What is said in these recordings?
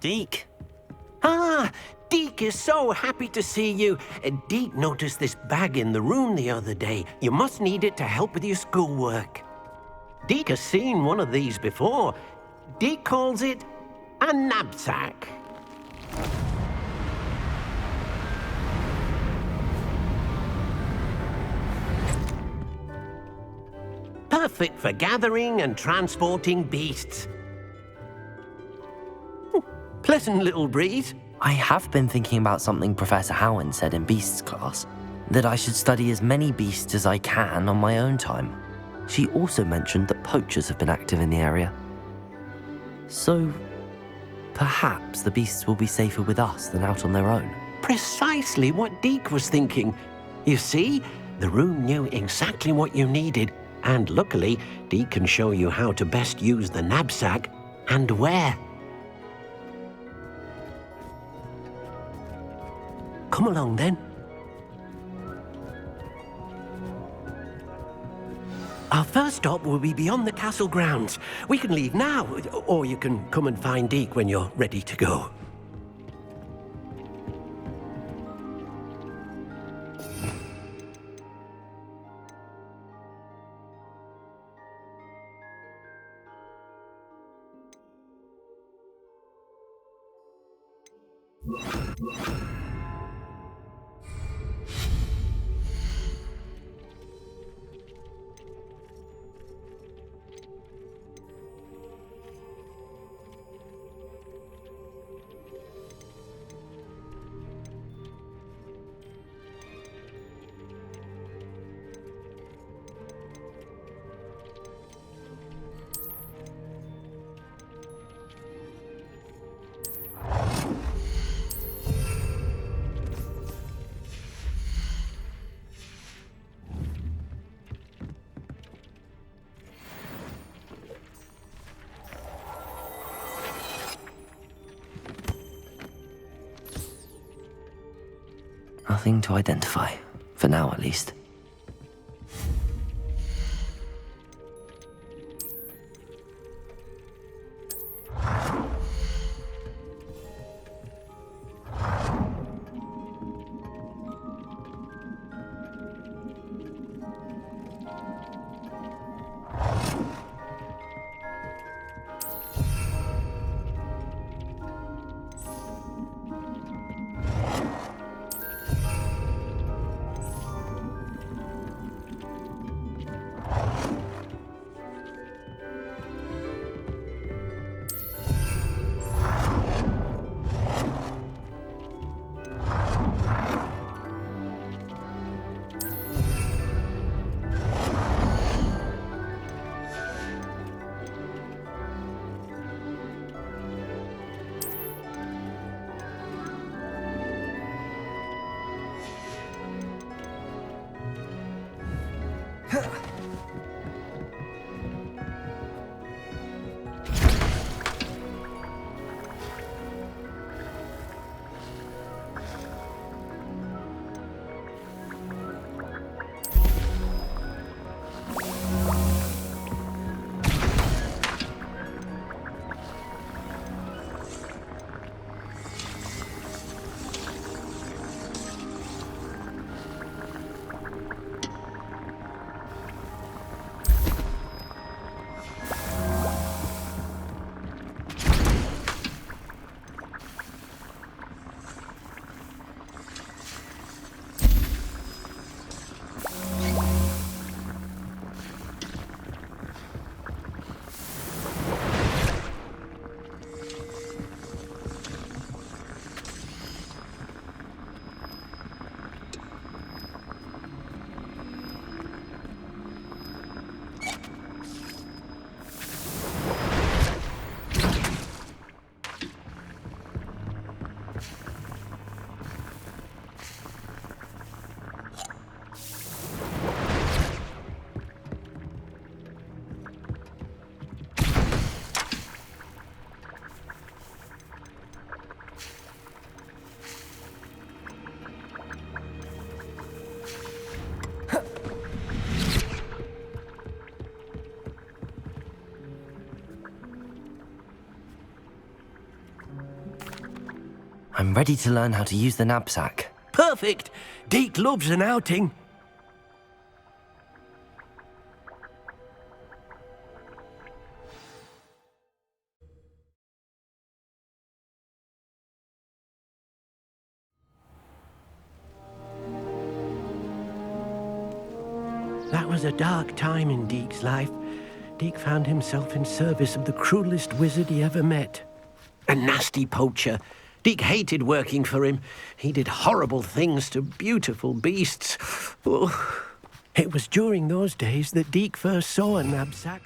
Deke. Ah, Deke is so happy to see you. Deke noticed this bag in the room the other day. You must need it to help with your schoolwork. Deke has seen one of these before. Deke calls it a knapsack. Perfect for gathering and transporting beasts. Pleasant little breeze. I have been thinking about something Professor Howen said in Beasts class, that I should study as many beasts as I can on my own time. She also mentioned that poachers have been active in the area. So, perhaps the beasts will be safer with us than out on their own. Precisely what Deke was thinking. You see, the room knew exactly what you needed, and luckily, Deke can show you how to best use the knapsack and where. Come along then. Our first stop will be beyond the castle grounds. We can leave now, or you can come and find Deke when you're ready to go. Nothing to identify, for now at least. I'm ready to learn how to use the knapsack. Perfect! Deke loves an outing. That was a dark time in Deke's life. Deke found himself in service of the cruelest wizard he ever met. A nasty poacher. Deke hated working for him. He did horrible things to beautiful beasts. Oh. It was during those days that Deke first saw a knapsack.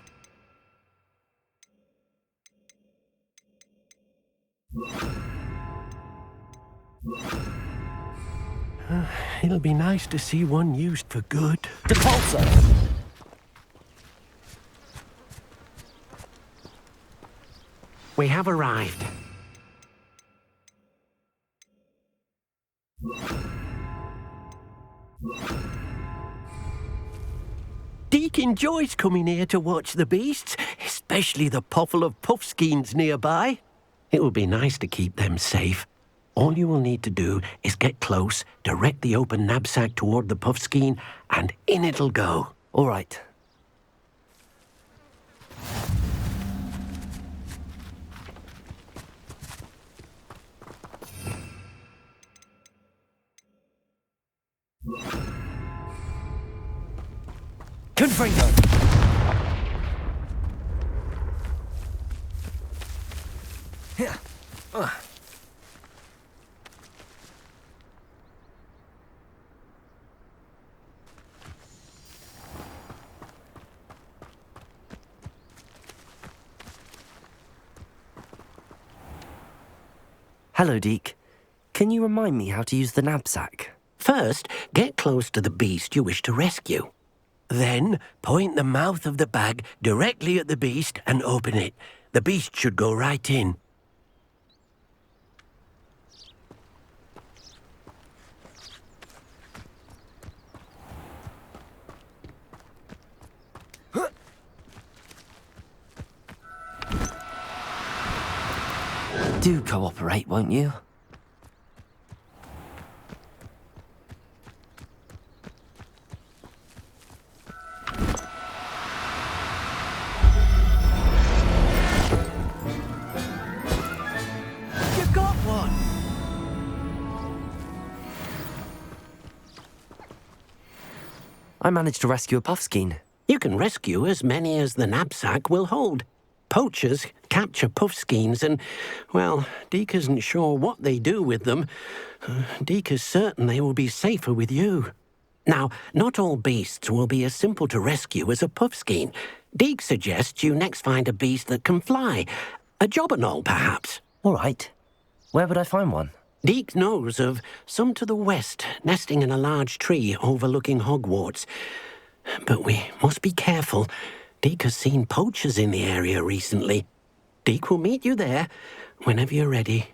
It'll be nice to see one used for good. Depulso! We have arrived. Deke enjoys coming here to watch the beasts, especially the potful of puffskeins nearby. It will be nice to keep them safe. All you will need to do is get close, direct the open knapsack toward the puffskein, and in it'll go. All right. Confringo! Here. Hello, Deke. Can you remind me how to use the knapsack? First, get close to the beast you wish to rescue. Then, point the mouth of the bag directly at the beast and open it. The beast should go right in. Do cooperate, won't you? You got one! I managed to rescue a puffskein. You can rescue as many as the knapsack will hold. Poachers capture puffskeins and, well, Deke isn't sure what they do with them. Deke is certain they will be safer with you. Now, not all beasts will be as simple to rescue as a puffskein. Deke suggests you next find a beast that can fly. A jobberknoll, perhaps. All right. Where would I find one? Deke knows of some to the west, nesting in a large tree overlooking Hogwarts. But we must be careful. Deke has seen poachers in the area recently. Deke will meet you there whenever you're ready.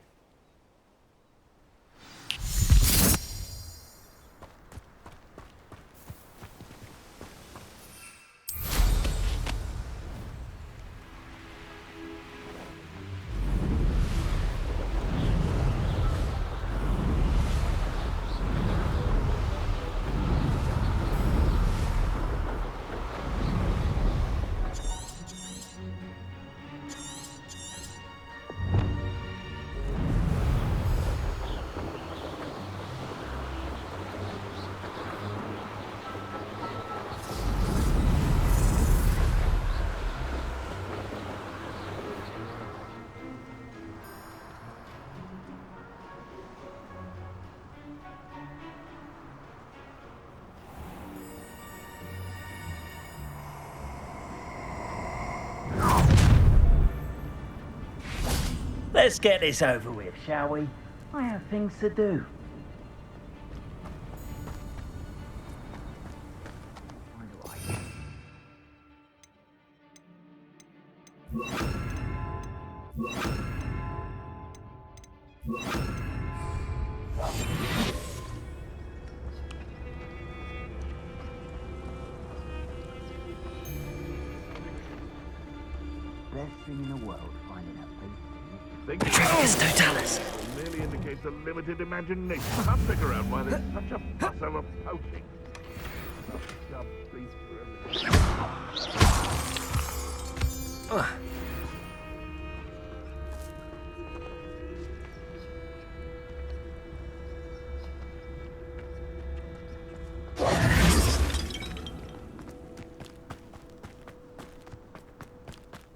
Let's get this over with, shall we? I have things to do. Best thing in the world, finding out these things. Petronius Totalis! Clearly indicates a limited imagination. I'll figure out why there's such a fuss over poaching.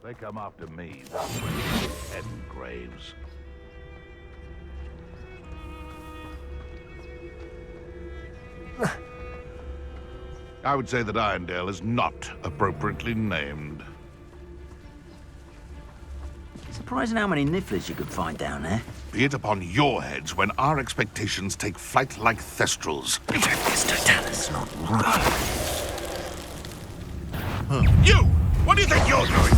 They come after me, that's when they head in graves. I would say that Irondale is not appropriately named. Surprising how many nifflers you could find down there. Be it upon your heads when our expectations take flight like thestrals. Mr. Tallis, not right. You! What do you think you're doing?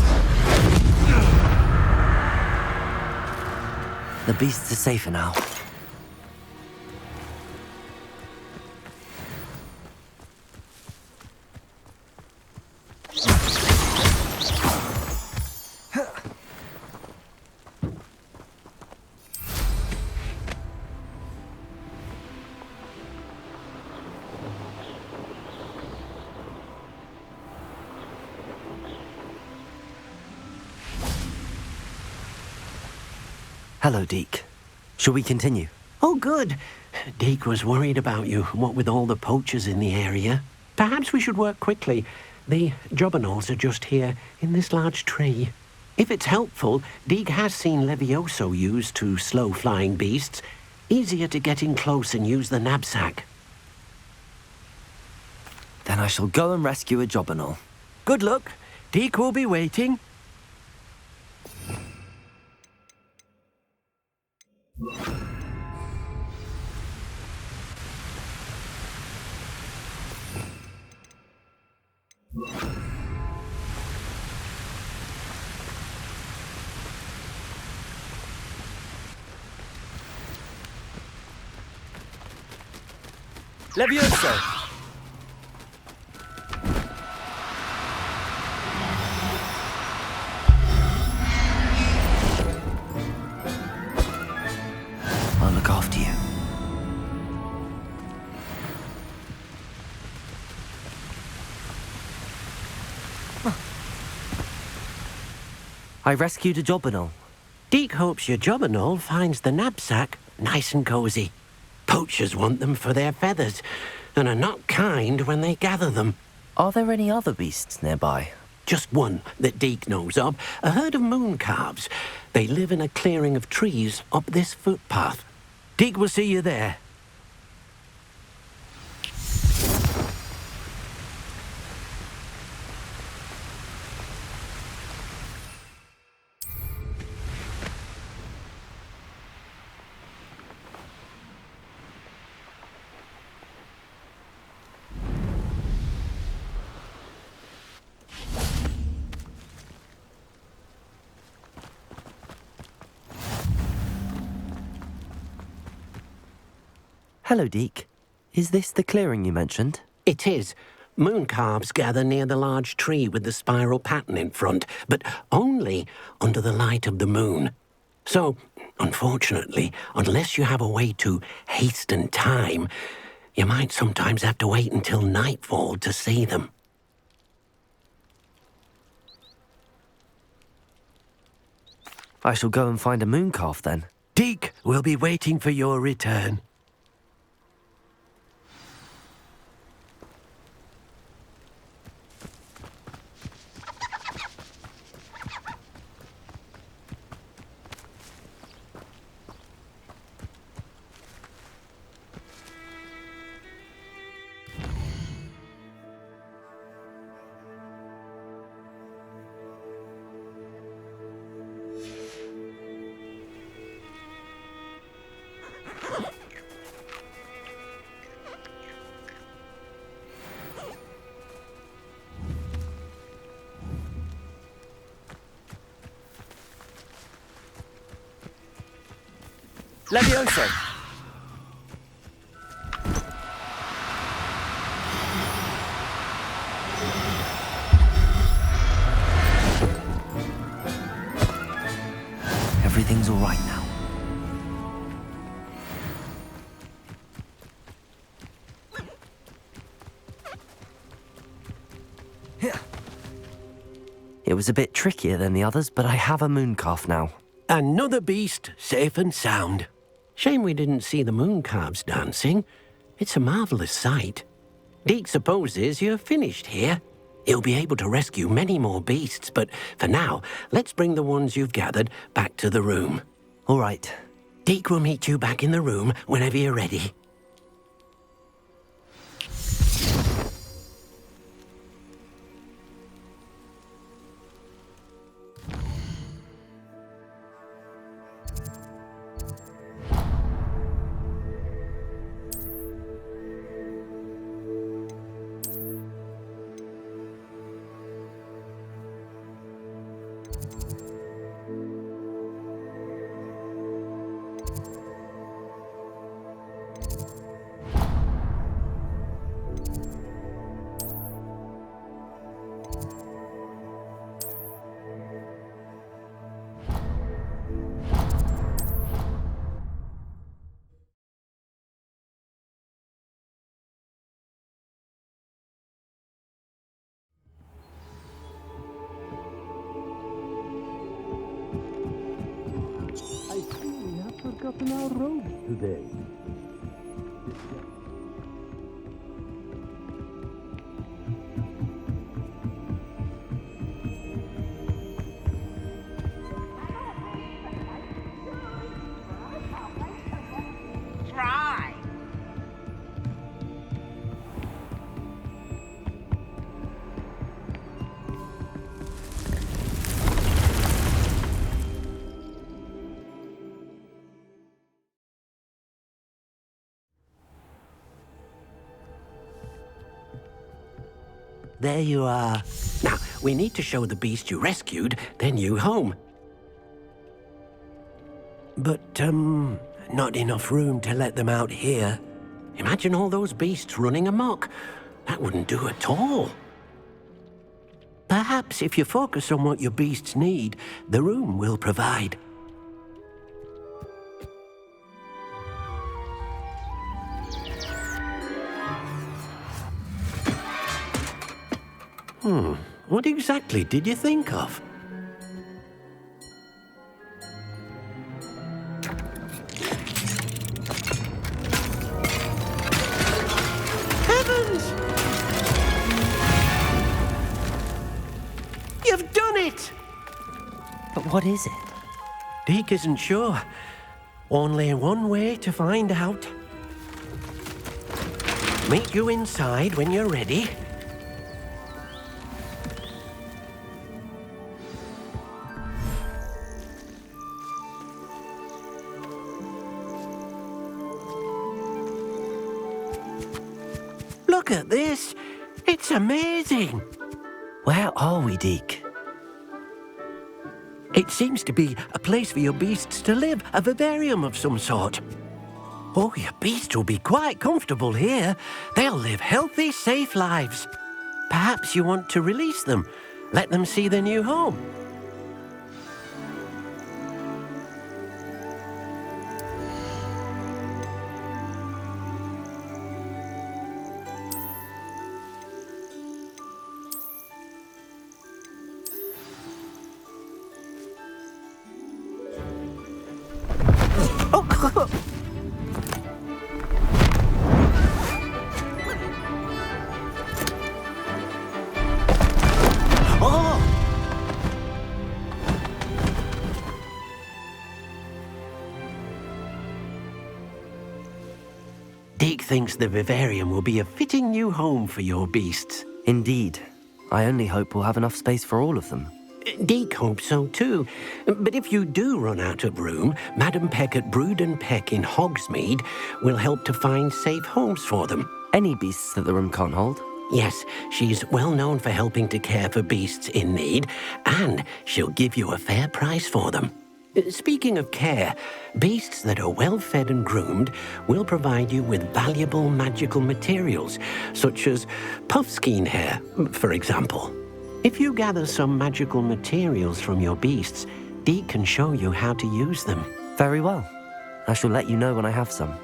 The beasts are safer now. Hello, Deke. Shall we continue? Oh, good. Deke was worried about you, what with all the poachers in the area. Perhaps we should work quickly. The jobberknolls are just here, in this large tree. If it's helpful, Deke has seen Levioso used to slow flying beasts. Easier to get in close and use the knapsack. Then I shall go and rescue a jobberknoll. Good luck. Deke will be waiting. Levioso! I'll look after you. I rescued a jobberknoll. Deke hopes your jobberknoll finds the knapsack nice and cozy. Poachers want them for their feathers, and are not kind when they gather them. Are there any other beasts nearby? Just one that Deke knows of, a herd of moon calves. They live in a clearing of trees up this footpath. Deke will see you there. Hello, Deke. Is this the clearing you mentioned? It is. Moon calves gather near the large tree with the spiral pattern in front, but only under the light of the moon. So, unfortunately, unless you have a way to hasten time, you might sometimes have to wait until nightfall to see them. I shall go and find a moon calf then. Deke will be waiting for your return. Levioso! Everything's all right now. was a bit trickier than the others, but I have a moon calf now. Another beast, safe and sound. Shame we didn't see the moon calves dancing. It's a marvellous sight. Deke supposes you're finished here. He'll be able to rescue many more beasts, but for now, let's bring the ones you've gathered back to the room. All right. Deke will meet you back in the room whenever you're ready. Forgotten our robes today. Try. There you are. Now, we need to show the beast you rescued their new home. But, not enough room to let them out here. Imagine all those beasts running amok. That wouldn't do at all. Perhaps if you focus on what your beasts need, the room will provide. What exactly did you think of? Heavens! You've done it! But what is it? Deke isn't sure. Only one way to find out. Meet you inside when you're ready. Look at this. It's amazing. Where are we, Deke? It seems to be a place for your beasts to live, a vivarium of some sort. Oh, your beasts will be quite comfortable here. They'll live healthy, safe lives. Perhaps you want to release them, let them see their new home. Deke thinks the vivarium will be a fitting new home for your beasts. Indeed. I only hope we'll have enough space for all of them. Deke hopes so too. But if you do run out of room, Madam Peck at Brood and Peck in Hogsmeade will help to find safe homes for them. Any beasts that the room can't hold? Yes, she's well known for helping to care for beasts in need, and she'll give you a fair price for them. Speaking of care, beasts that are well fed and groomed will provide you with valuable magical materials, such as puffskein hair, for example. If you gather some magical materials from your beasts, Deke can show you how to use them. Very well. I shall let you know when I have some.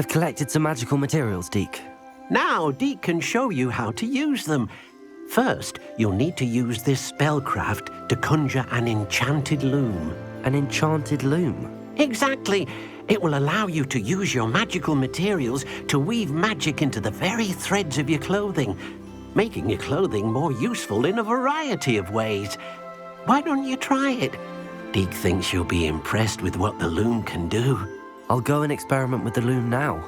I've collected some magical materials, Deke. Now, Deke can show you how to use them. First, you'll need to use this spellcraft to conjure an enchanted loom. An enchanted loom? Exactly. It will allow you to use your magical materials to weave magic into the very threads of your clothing, making your clothing more useful in a variety of ways. Why don't you try it? Deke thinks you'll be impressed with what the loom can do. I'll go and experiment with the loom now.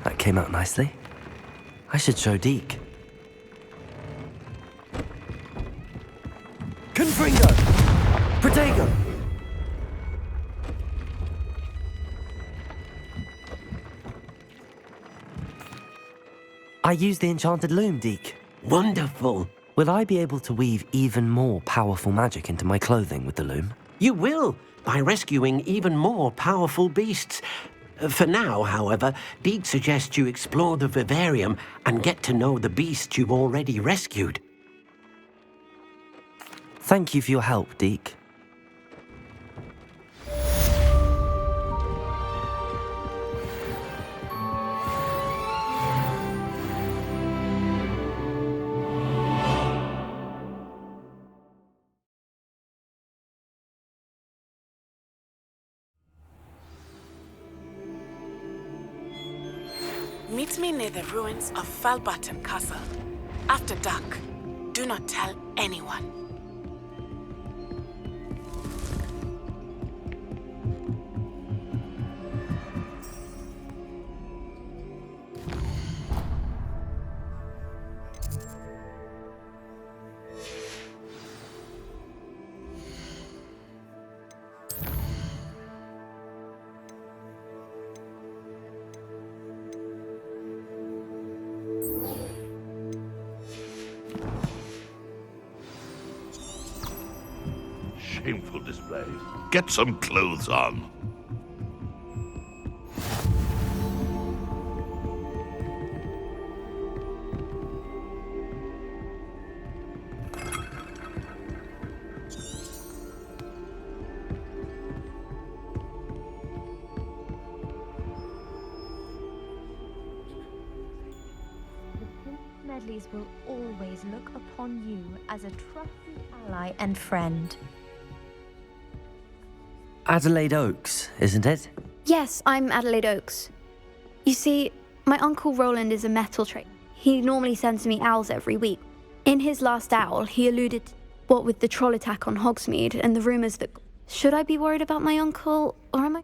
That came out nicely. I should show Deke. Confringo! Protego! I used the enchanted loom, Deke. Wonderful. Will I be able to weave even more powerful magic into my clothing with the loom? You will, by rescuing even more powerful beasts. For now, however, Deke suggests you explore the vivarium and get to know the beasts you've already rescued. Thank you for your help, Deke. Meet me near the ruins of Falbutton Castle. After dark. Do not tell anyone. Shameful display. Get some clothes on. Smedleys will always look upon you as a trusted ally and friend. Adelaide Oaks, isn't it? Yes, I'm Adelaide Oaks. You see, my Uncle Roland is a metal trader. He normally sends me owls every week. In his last owl, he alluded to what with the troll attack on Hogsmeade and the rumours that... Should I be worried about my uncle, or am I...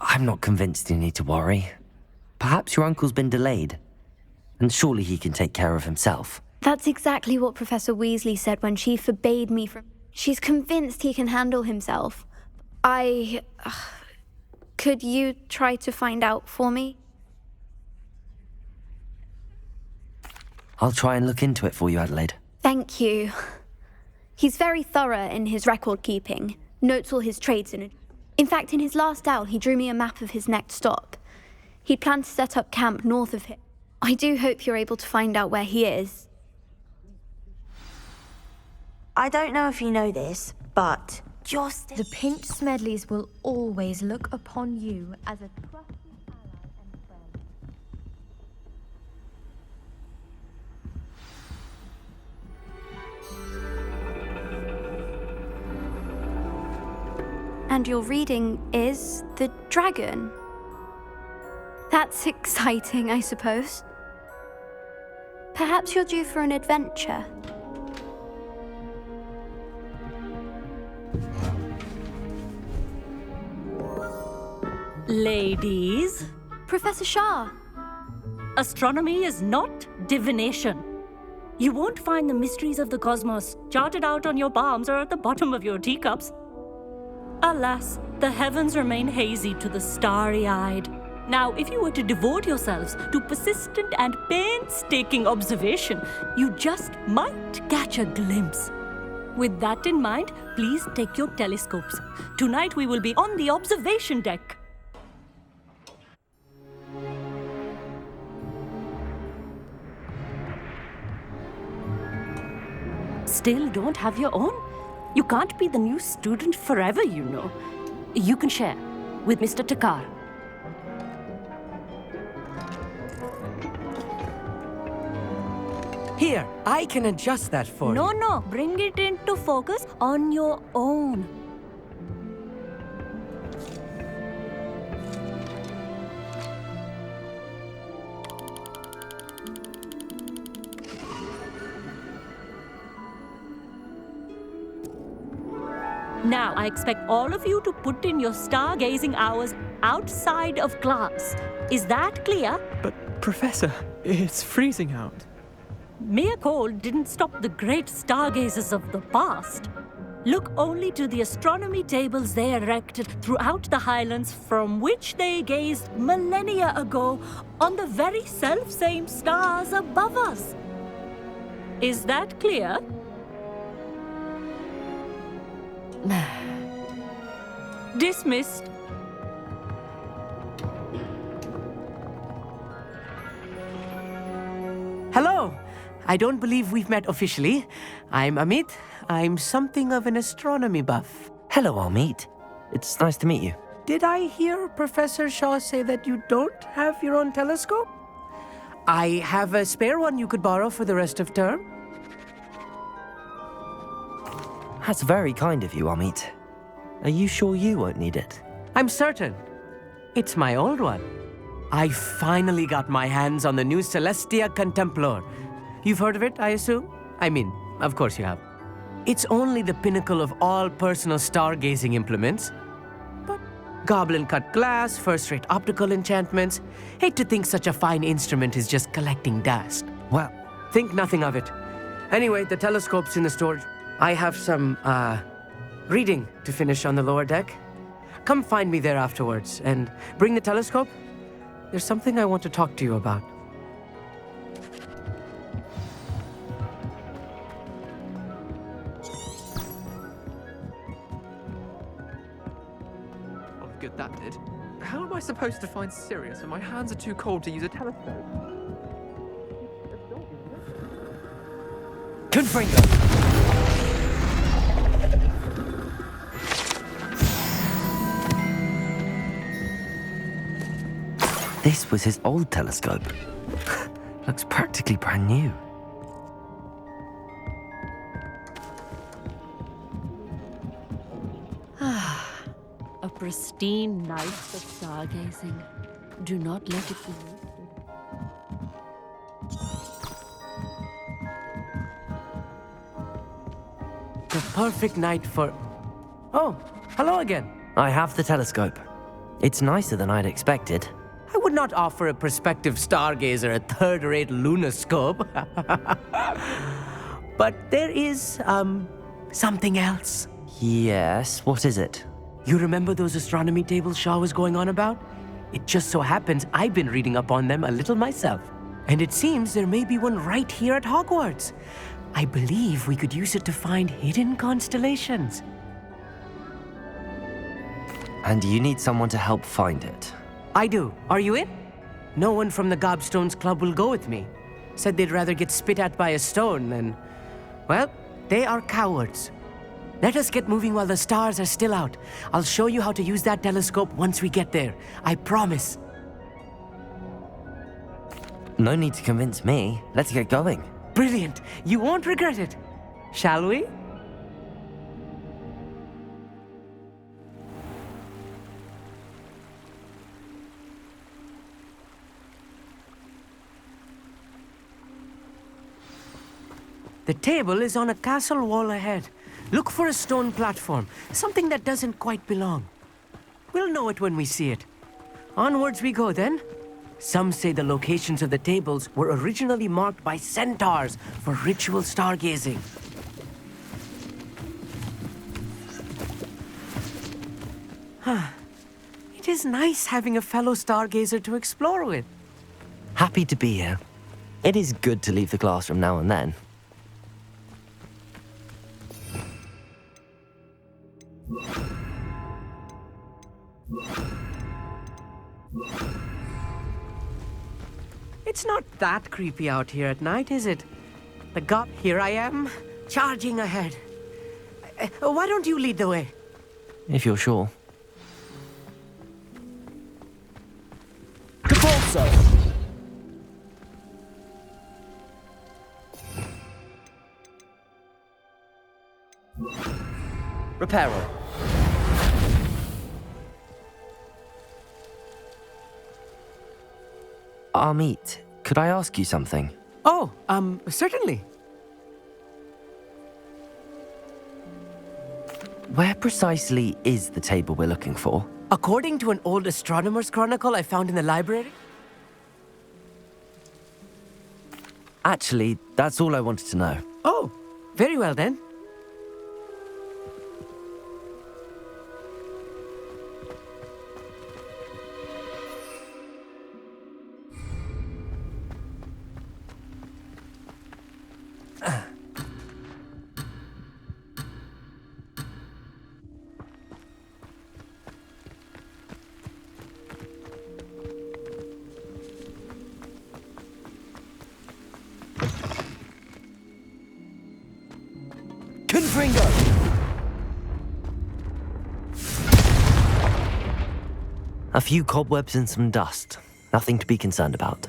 I'm not convinced you need to worry. Perhaps your uncle's been delayed, and surely he can take care of himself. That's exactly what Professor Weasley said when she forbade me from... She's convinced he can handle himself. Could you try to find out for me? I'll try and look into it for you, Adelaide. Thank you. He's very thorough in his record keeping, notes all his trades in it. In fact, in his last owl, he drew me a map of his next stop. He'd planned to set up camp north of him. I do hope you're able to find out where he is. I don't know if you know this, but The Pinch Smedleys will always look upon you as a trusted ally and friend. And your reading is The Dragon. That's exciting, I suppose. Perhaps you're due for an adventure. Ladies, Professor Shah. astronomy is not divination. You won't find the mysteries of the cosmos charted out on your palms or at the bottom of your teacups. Alas, the heavens remain hazy to the starry-eyed. Now, if you were to devote yourselves to persistent and painstaking observation, you just might catch a glimpse. With that in mind, please take your telescopes. Tonight we will be on the observation deck. Still don't have your own? You can't be the new student forever, you know. You can share with Mr. Takar. Here, I can adjust that for you. No, bring it into focus on your own. Now, I expect all of you to put in your stargazing hours outside of class. Is that clear? But, Professor, it's freezing out. Mere cold didn't stop the great stargazers of the past. Look only to the astronomy tables they erected throughout the Highlands from which they gazed millennia ago on the very self-same stars above us. Is that clear? Dismissed. Hello. I don't believe we've met officially. I'm Amit. I'm something of an astronomy buff. Hello, Amit. It's nice to meet you. Did I hear Professor Shaw say that you don't have your own telescope? I have a spare one you could borrow for the rest of term. That's very kind of you, Amit. Are you sure you won't need it? I'm certain. It's my old one. I finally got my hands on the new Celestia Contemplar. You've heard of it, I assume? I mean, of course you have. It's only the pinnacle of all personal stargazing implements. But goblin-cut glass, first-rate optical enchantments. Hate to think such a fine instrument is just collecting dust. Well, think nothing of it. Anyway, the telescope's in the storage. I have some, reading to finish on the lower deck. Come find me there afterwards, and bring the telescope. There's something I want to talk to you about. Oh, good, that did. How am I supposed to find Sirius when my hands are too cold to use a telescope? Confringo! This was his old telescope. Looks practically brand new. A pristine night for stargazing. Do not let it be wasted. The perfect night for... Oh, hello again. I have the telescope. It's nicer than I'd expected. I would not offer a prospective stargazer a third-rate lunoscope. But there is, something else. Yes, what is it? You remember those astronomy tables Shaw was going on about? It just so happens I've been reading up on them a little myself. And it seems there may be one right here at Hogwarts. I believe we could use it to find hidden constellations. And you need someone to help find it. I do. Are you in? No one from the Gobstones Club will go with me. Said they'd rather get spit at by a stone than... Well, they are cowards. Let us get moving while the stars are still out. I'll show you how to use that telescope once we get there. I promise. No need to convince me. Let's get going. Brilliant. You won't regret it. Shall we? The table is on a castle wall ahead. Look for a stone platform, something that doesn't quite belong. We'll know it when we see it. Onwards we go then. Some say the locations of the tables were originally marked by centaurs for ritual stargazing. It is nice having a fellow stargazer to explore with. Happy to be here. It is good to leave the classroom now and then. It's not that creepy out here at night, is it? Here I am, charging ahead. Why don't you lead the way? If you're sure. Capulso! Reparo. Amit, could I ask you something? Oh, certainly. Where precisely is the table we're looking for? According to an old astronomer's chronicle I found in the library? Actually, that's all I wanted to know. Oh, very well then. Confringo! A few cobwebs and some dust. Nothing to be concerned about.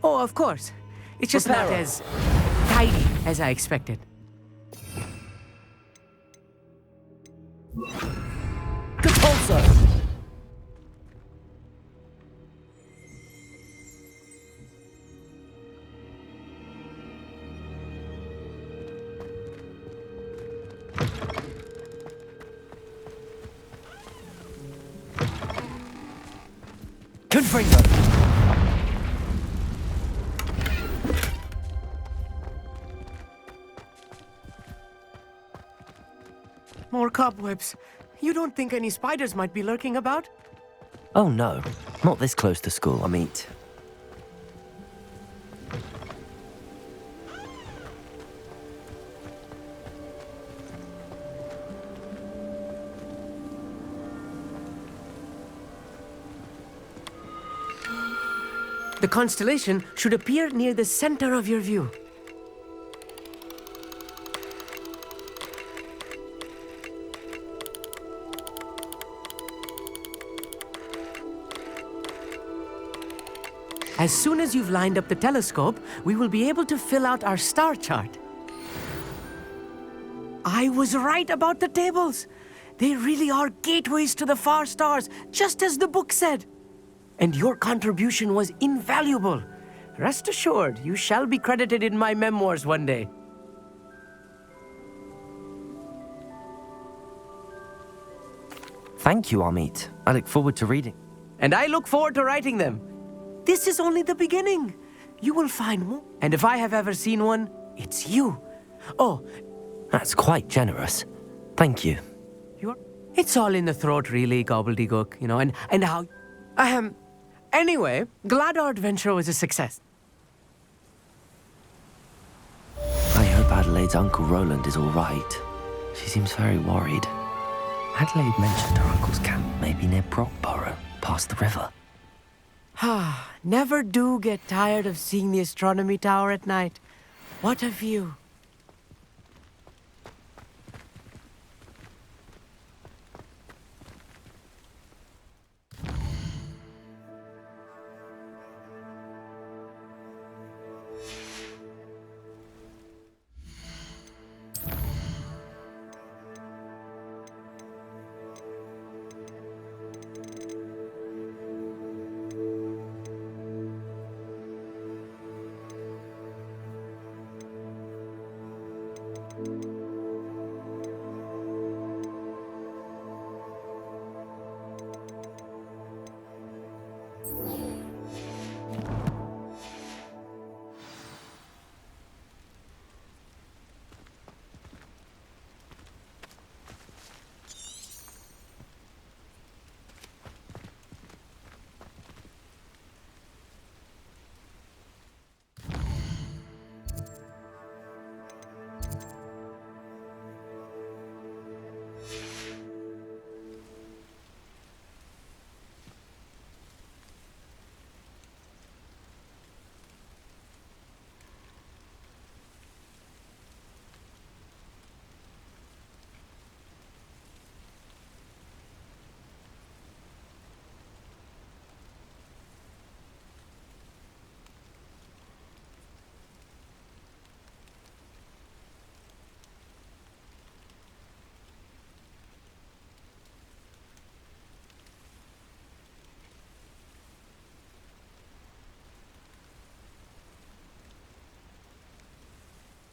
Oh, of course. It's just not as tidy as I expected. Capulso! Confringo! More cobwebs. You don't think any spiders might be lurking about? Oh no, not this close to school, Amit. The constellation should appear near the center of your view. As soon as you've lined up the telescope, we will be able to fill out our star chart. I was right about the tables. They really are gateways to the far stars, just as the book said. And your contribution was invaluable. Rest assured, you shall be credited in my memoirs one day. Thank you, Amit. I look forward to reading. And I look forward to writing them. This is only the beginning. You will find more. And if I have ever seen one, it's you. Oh, that's quite generous. Thank you. It's all in the throat, really, gobbledygook, and how... Anyway, glad our adventure was a success. I hope Adelaide's Uncle Roland is all right. She seems very worried. Adelaide mentioned her uncle's camp may be near Brockborough, past the river. Never do get tired of seeing the astronomy tower at night. What a view.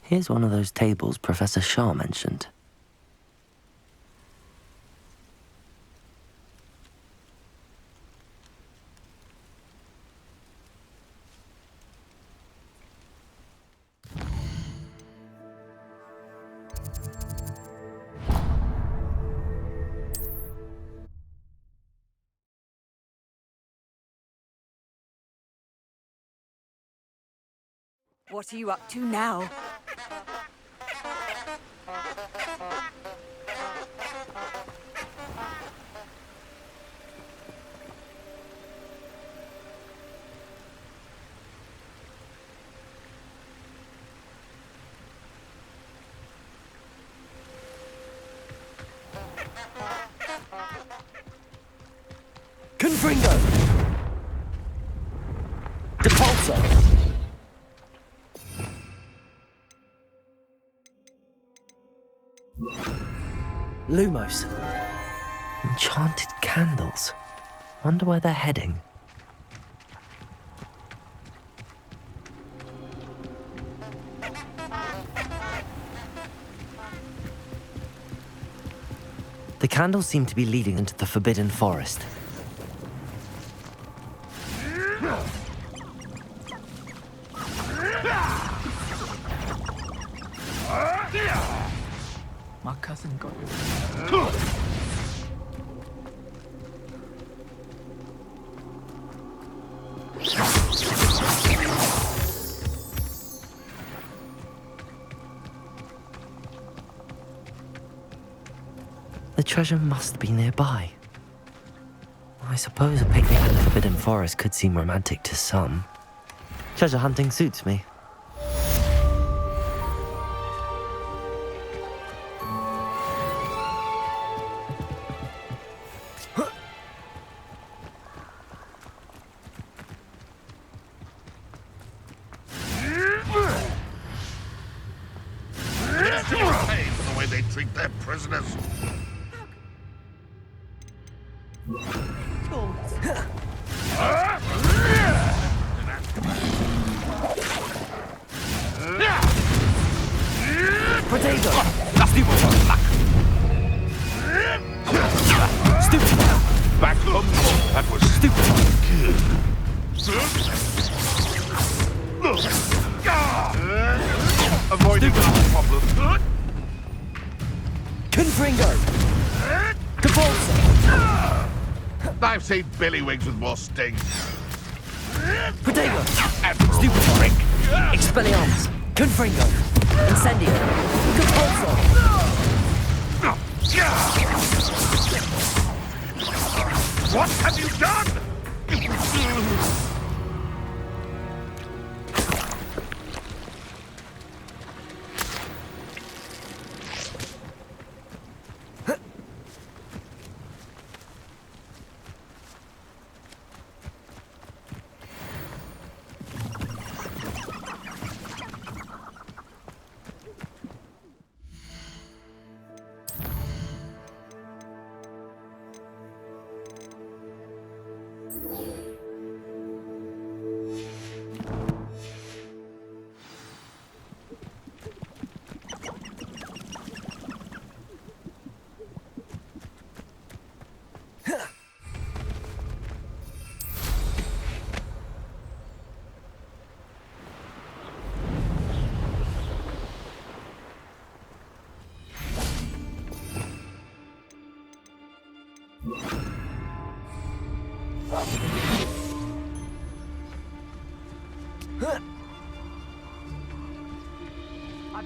Here's one of those tables Professor Shah mentioned. What are you up to now? Confringo! Depulso! Lumos. Enchanted candles. Wonder where they're heading. The candles seem to be leading into the Forbidden Forest. My cousin got you. The treasure must be nearby. I suppose a picnic in the Forbidden Forest could seem romantic to some. Treasure hunting suits me. treat their prisoners. Potato! Stupid luck! Stupid! Back home. That was stupid. Avoiding that problem. Confringo! Depulso! I've seen Billywigs with more stings. Potato! Stupid trick! Expelliarmus! Confringo! Incendio! Depulso! What have you done?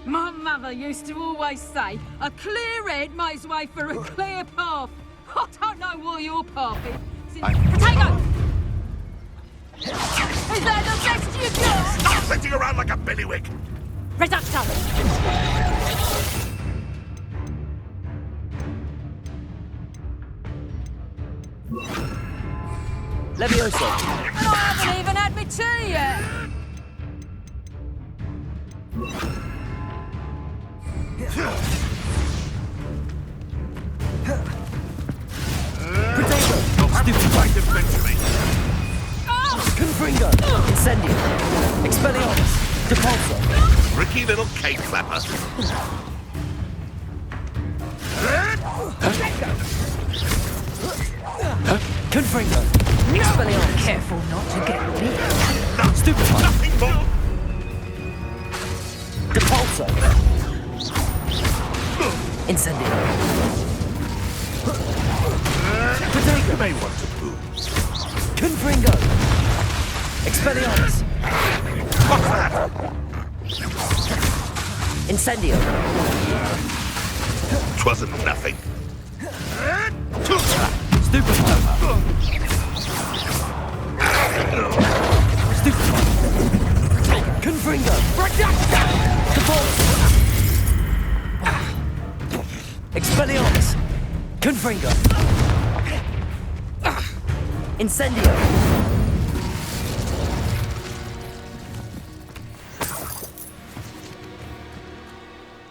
My mother used to always say, a clear head makes way for a clear path. I don't know what your path is. Potato! Is that the best you got? Stop sitting around like a billywig! Reducto! Levioso! And I haven't even had my tea yet! Potato! Stupid fight eventually. Confringo! Incendio! Expelliarmus! Depulso! Tricky little cake clapper. Confringo! Expelliarmus! Careful not to get me. Stupid fight! Nothing more. Depulso! Incendio! Potato! You may want to move. Confringo! Expelliarmus! What's that? Incendio! 'Twasn't nothing. Stupid! Stupid! Confringo! Depulso! Expelliarmus! Confringo! Incendio!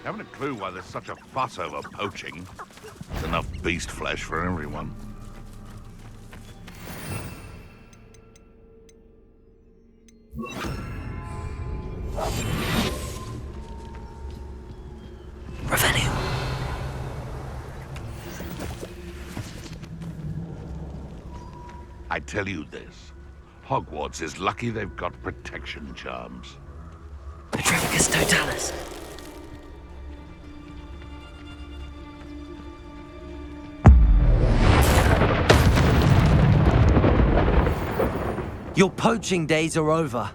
Haven't a clue why there's such a fuss over poaching. There's enough beast flesh for everyone. Revenue! I tell you this, Hogwarts is lucky they've got protection charms. Petrificus totalis! Your poaching days are over.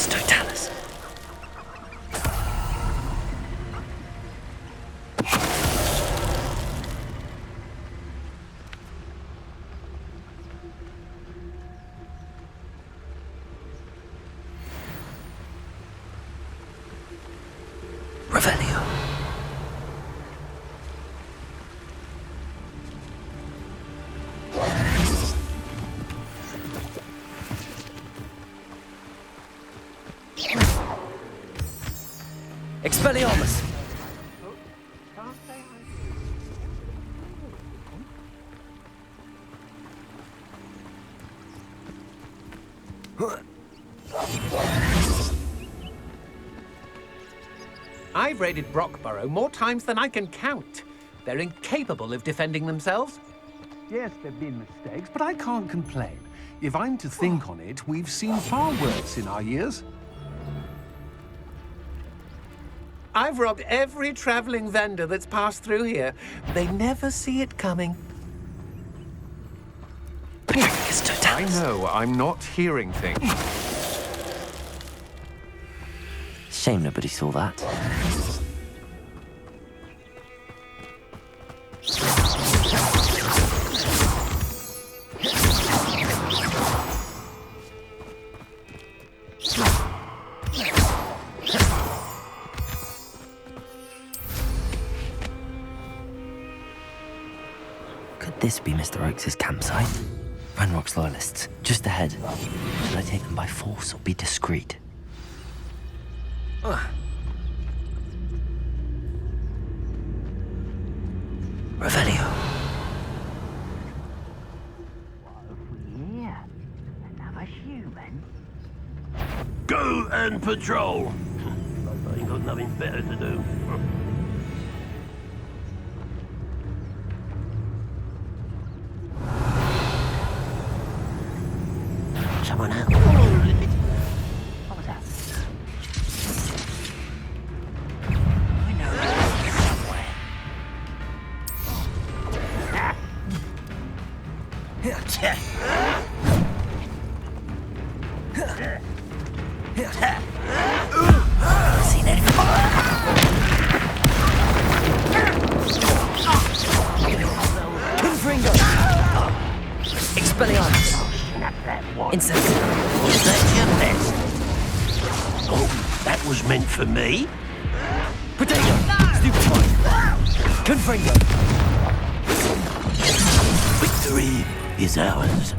Retraficus totalis. Revelio. Expelliarmus! I've raided Brockborough more times than I can count. They're incapable of defending themselves. Yes, there've been mistakes, but I can't complain. If I'm to think on it, we've seen far worse in our years. I've robbed every traveling vendor that's passed through here. They never see it coming. I know, I'm not hearing things. Shame nobody saw that. Could this be Mr. Oakes' campsite? Ranrock's loyalists, just ahead. Should I take them by force or be discreet? Revelio. Yeah, another human. Go and patrol. I ain't got nothing better to do. Someone else. What was that? I know it's somewhere. Seen anything? Confringo! Expelliarmus! Incentive. Was that your best? Oh, that was meant for me? Potato! Stupid one! Confringo! Victory is ours.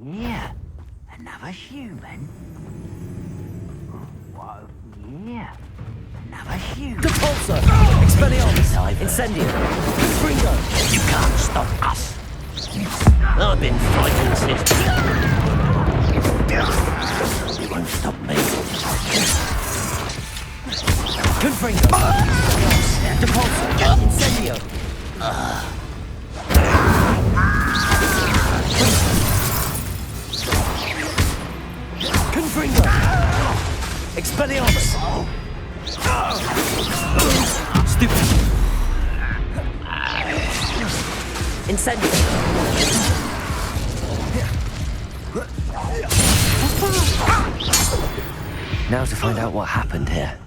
Yeah, another human. Whoa, yeah, another human. Repulsor! Expelliarmus! Incendio! Confringo! You can't stop us. I've been fighting since. You won't stop me. Confringo! Repulsor! Incendio! Confringo! Expelliarmus! Stupid! Incendio! Now to find out what happened here.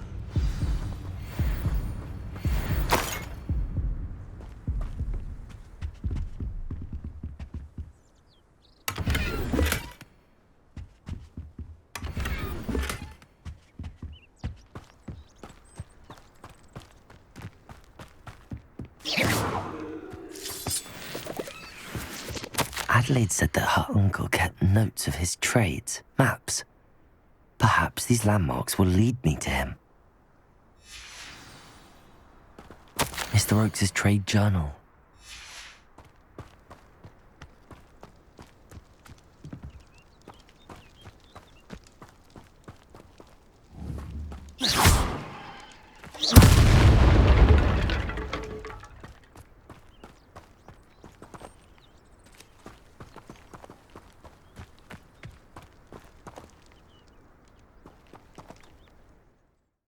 Adelaide said that her uncle kept notes of his trades, maps. Perhaps these landmarks will lead me to him. Mr. Oakes' trade journal.